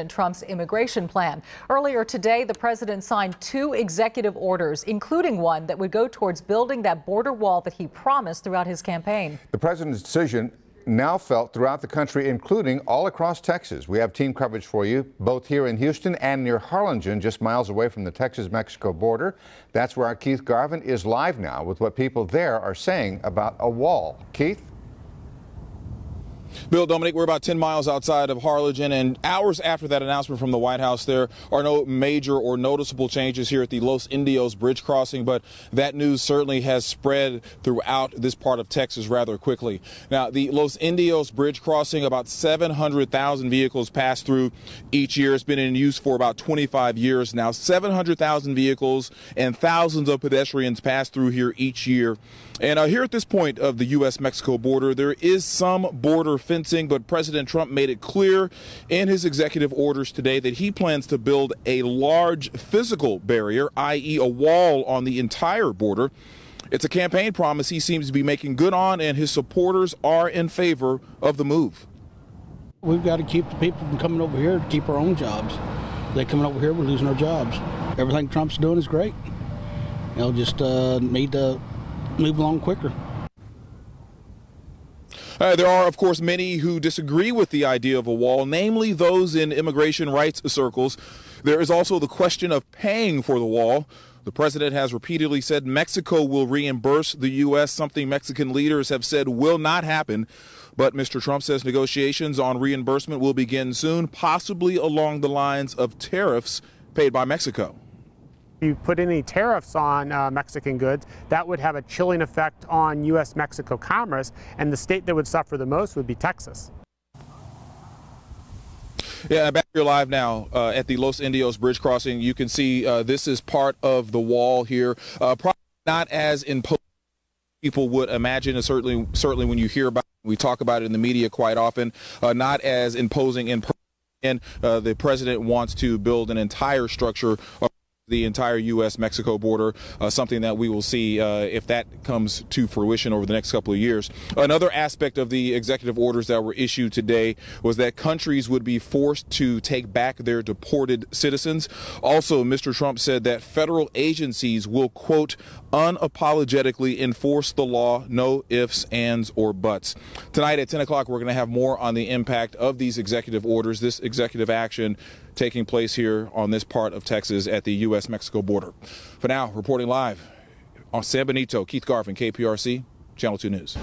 Trump's immigration plan. Earlier today, the president signed 2 executive orders, including one that would go towards building that border wall that he promised throughout his campaign. The president's decision now felt throughout the country, including all across Texas. We have team coverage for you, both here in Houston and near Harlingen, just miles away from the Texas-Mexico border. That's where our Keith Garvin is live now with what people there are saying about a wall. Keith? Bill, Dominic, we're about 10 miles outside of Harlingen, and hours after that announcement from the White House, there are no major or noticeable changes here at the Los Indios bridge crossing, but that news certainly has spread throughout this part of Texas rather quickly. Now, the Los Indios bridge crossing, about 700,000 vehicles pass through each year. It's been in use for about 25 years now. 700,000 vehicles and thousands of pedestrians pass through here each year. And here at this point of the U.S.-Mexico border, there is some border fencing, but President Trump made it clear in his executive orders today that he plans to build a large physical barrier, i.e. a wall on the entire border. It's a campaign promise he seems to be making good on, and his supporters are in favor of the move. We've got to keep the people from coming over here to keep our own jobs. If they're coming over here, we're losing our jobs. Everything Trump's doing is great. They'll just need to move along quicker. There are, of course, many who disagree with the idea of a wall, namely those in immigration rights circles. There is also the question of paying for the wall. The president has repeatedly said Mexico will reimburse the U.S., something Mexican leaders have said will not happen. But Mr. Trump says negotiations on reimbursement will begin soon, possibly along the lines of tariffs paid by Mexico. If you put any tariffs on Mexican goods, that would have a chilling effect on U.S.-Mexico commerce, and the state that would suffer the most would be Texas. Yeah, back here live now at the Los Indios bridge crossing. You can see this is part of the wall here. Probably not as imposing as people would imagine, and certainly when you hear about it, we talk about it in the media quite often, not as imposing in person. And the president wants to build an entire structure the entire U.S.-Mexico border, something that we will see if that comes to fruition over the next couple of years. Another aspect of the executive orders that were issued today was that countries would be forced to take back their deported citizens. Also, Mr. Trump said that federal agencies will, quote, unapologetically enforce the law, no ifs, ands, or buts. Tonight at 10 o'clock, we're going to have more on the impact of these executive orders, this executive action taking place here on this part of Texas at the U.S.-Mexico border. For now, reporting live on San Benito, Keith Garvin, KPRC, Channel 2 News.